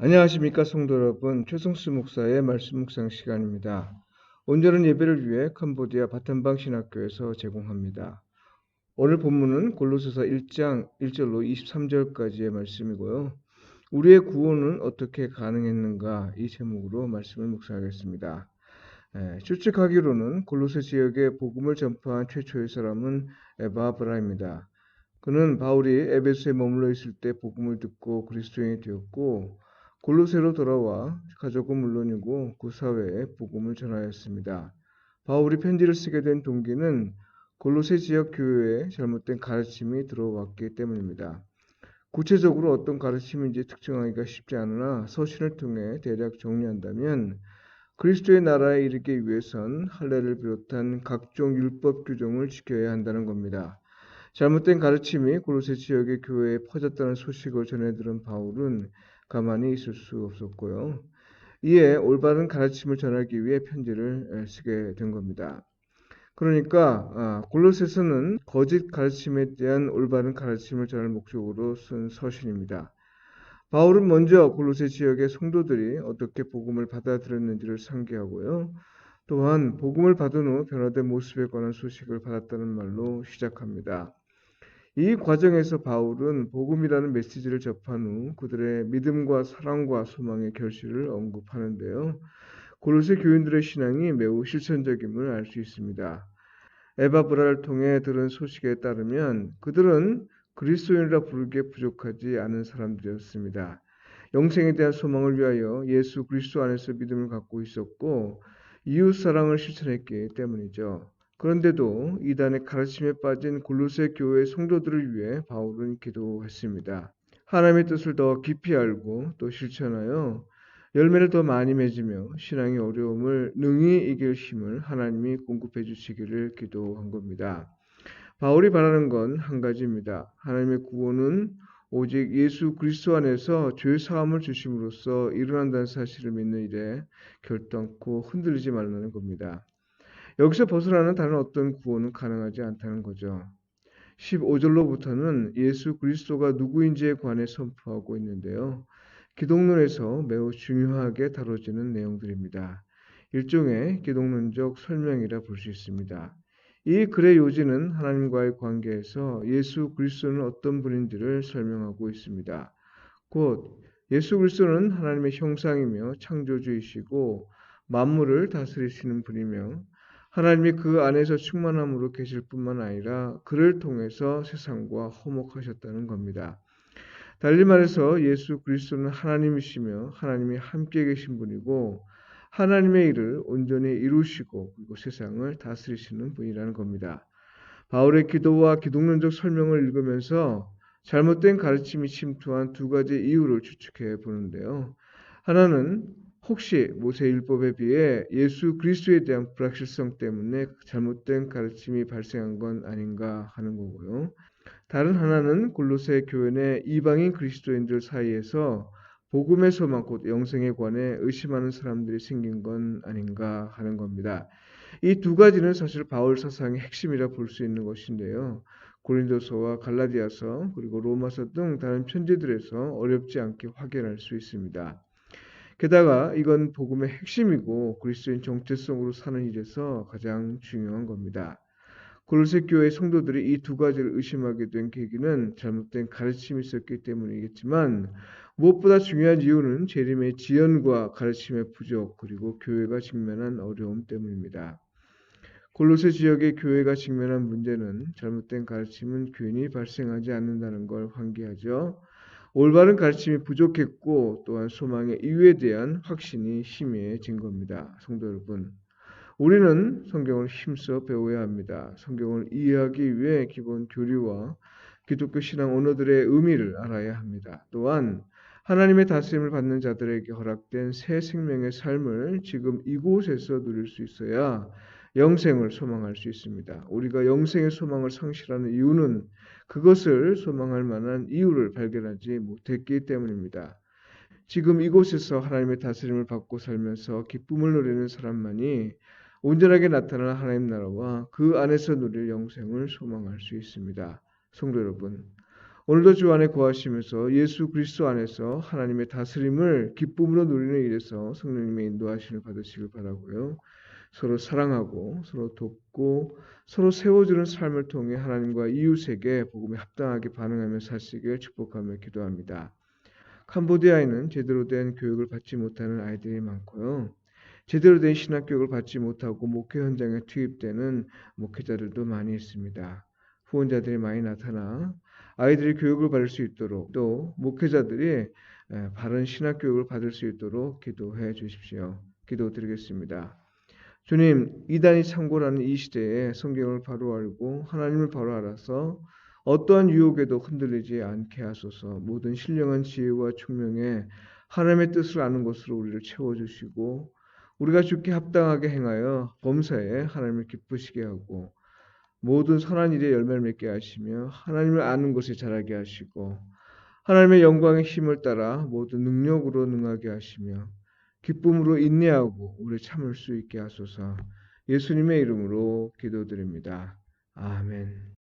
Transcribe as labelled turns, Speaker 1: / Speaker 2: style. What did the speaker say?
Speaker 1: 안녕하십니까 성도 여러분, 최성수 목사의 말씀 묵상 시간입니다. 온전한 예배를 위해 캄보디아 바탄방 신학교에서 제공합니다. 오늘 본문은 골로새서 1장 1절로 23절까지의 말씀이고요. 우리의 구원은 어떻게 가능했는가, 이 제목으로 말씀을 묵상하겠습니다. 추측하기로는 골로새 지역에 복음을 전파한 최초의 사람은 에바브라입니다. 그는 바울이 에베소에 머물러 있을 때 복음을 듣고 그리스도인이 되었고, 골로새로 돌아와 가족은 물론이고 그 사회에 복음을 전하였습니다. 바울이 편지를 쓰게 된 동기는 골로새 지역 교회에 잘못된 가르침이 들어왔기 때문입니다. 구체적으로 어떤 가르침인지 특정하기가 쉽지 않으나 서신을 통해 대략 정리한다면, 그리스도의 나라에 이르기 위해선 할례를 비롯한 각종 율법 규정을 지켜야 한다는 겁니다. 잘못된 가르침이 골로새 지역의 교회에 퍼졌다는 소식을 전해 들은 바울은 가만히 있을 수 없었고요. 이에 올바른 가르침을 전하기 위해 편지를 쓰게 된 겁니다. 그러니까 골로새서는 거짓 가르침에 대한 올바른 가르침을 전할 목적으로 쓴 서신입니다. 바울은 먼저 골로새 지역의 성도들이 어떻게 복음을 받아들였는지를 상기하고요. 또한 복음을 받은 후 변화된 모습에 관한 소식을 받았다는 말로 시작합니다. 이 과정에서 바울은 복음이라는 메시지를 접한 후 그들의 믿음과 사랑과 소망의 결실을 언급하는데요. 골로새 교인들의 신앙이 매우 실천적임을 알 수 있습니다. 에바브라를 통해 들은 소식에 따르면 그들은 그리스도인이라 부르기에 부족하지 않은 사람들이었습니다. 영생에 대한 소망을 위하여 예수 그리스도 안에서 믿음을 갖고 있었고 이웃 사랑을 실천했기 때문이죠. 그런데도 이단의 가르침에 빠진 골로새 교회 성도들을 위해 바울은 기도했습니다. 하나님의 뜻을 더 깊이 알고 또 실천하여 열매를 더 많이 맺으며 신앙의 어려움을 능히 이길 힘을 하나님이 공급해 주시기를 기도한 겁니다. 바울이 바라는 건 한 가지입니다. 하나님의 구원은 오직 예수 그리스도 안에서 죄 사함을 주심으로써 일어난다는 사실을 믿는 일에 결단코 흔들리지 말라는 겁니다. 여기서 벗어나는 다른 어떤 구원은 가능하지 않다는 거죠. 15절로부터는 예수 그리스도가 누구인지에 관해 선포하고 있는데요. 기독론에서 매우 중요하게 다뤄지는 내용들입니다. 일종의 기독론적 설명이라 볼 수 있습니다. 이 글의 요지는 하나님과의 관계에서 예수 그리스도는 어떤 분인지를 설명하고 있습니다. 곧 예수 그리스도는 하나님의 형상이며 창조주이시고 만물을 다스리시는 분이며 하나님이 그 안에서 충만함으로 계실 뿐만 아니라 그를 통해서 세상과 화목하셨다는 겁니다. 달리 말해서 예수 그리스도는 하나님이시며 하나님이 함께 계신 분이고 하나님의 일을 온전히 이루시고 그리고 세상을 다스리시는 분이라는 겁니다. 바울의 기도와 기독론적 설명을 읽으면서 잘못된 가르침이 침투한 두 가지 이유를 추측해 보는데요. 하나는 혹시 모세 율법에 비해 예수 그리스도에 대한 불확실성 때문에 잘못된 가르침이 발생한 건 아닌가 하는 거고요. 다른 하나는 골로새 교회 내 이방인 그리스도인들 사이에서 복음의 소망 곧 영생에 관해 의심하는 사람들이 생긴 건 아닌가 하는 겁니다. 이 두 가지는 사실 바울 사상의 핵심이라 볼 수 있는 것인데요. 고린도서와 갈라디아서 그리고 로마서 등 다른 편지들에서 어렵지 않게 확인할 수 있습니다. 게다가 이건 복음의 핵심이고 그리스도인 정체성으로 사는 일에서 가장 중요한 겁니다. 골로새 교회 성도들이 이 두 가지를 의심하게 된 계기는 잘못된 가르침이 있었기 때문이겠지만 무엇보다 중요한 이유는 재림의 지연과 가르침의 부족 그리고 교회가 직면한 어려움 때문입니다. 골로새 지역의 교회가 직면한 문제는 잘못된 가르침은 괜히 발생하지 않는다는 걸 환기하죠. 올바른 가르침이 부족했고 또한 소망의 이유에 대한 확신이 희미해진 겁니다. 성도 여러분, 우리는 성경을 힘써 배워야 합니다. 성경을 이해하기 위해 기본 교리와 기독교 신앙 언어들의 의미를 알아야 합니다. 또한 하나님의 다스림을 받는 자들에게 허락된 새 생명의 삶을 지금 이곳에서 누릴 수 있어야 영생을 소망할 수 있습니다. 우리가 영생의 소망을 상실하는 이유는 그것을 소망할 만한 이유를 발견하지 못했기 때문입니다. 지금 이곳에서 하나님의 다스림을 받고 살면서 기쁨을 누리는 사람만이 온전하게 나타나는 하나님 나라와 그 안에서 누릴 영생을 소망할 수 있습니다. 성도 여러분, 오늘도 주 안에 거하시면서 예수 그리스도 안에서 하나님의 다스림을 기쁨으로 누리는 일에서 성령님의 인도하심을 받으시길 바라고요. 서로 사랑하고 서로 돕고 서로 세워주는 삶을 통해 하나님과 이웃에게 복음에 합당하게 반응하며 사시길 축복하며 기도합니다. 캄보디아에는 제대로 된 교육을 받지 못하는 아이들이 많고요. 제대로 된 신학 교육을 받지 못하고 목회 현장에 투입되는 목회자들도 많이 있습니다. 후원자들이 많이 나타나 아이들이 교육을 받을 수 있도록 또 목회자들이 바른 신학 교육을 받을 수 있도록 기도해 주십시오. 기도드리겠습니다. 주님, 이단이 창궐하는 이 시대에 성경을 바로 알고 하나님을 바로 알아서 어떠한 유혹에도 흔들리지 않게 하소서. 모든 신령한 지혜와 총명에 하나님의 뜻을 아는 것으로 우리를 채워주시고 우리가 주께 합당하게 행하여 범사에 하나님을 기쁘시게 하고 모든 선한 일에 열매를 맺게 하시며 하나님을 아는 것에 자라게 하시고 하나님의 영광의 힘을 따라 모든 능력으로 능하게 하시며 기쁨으로 인내하고 오래 참을 수 있게 하소서. 예수님의 이름으로 기도드립니다. 아멘.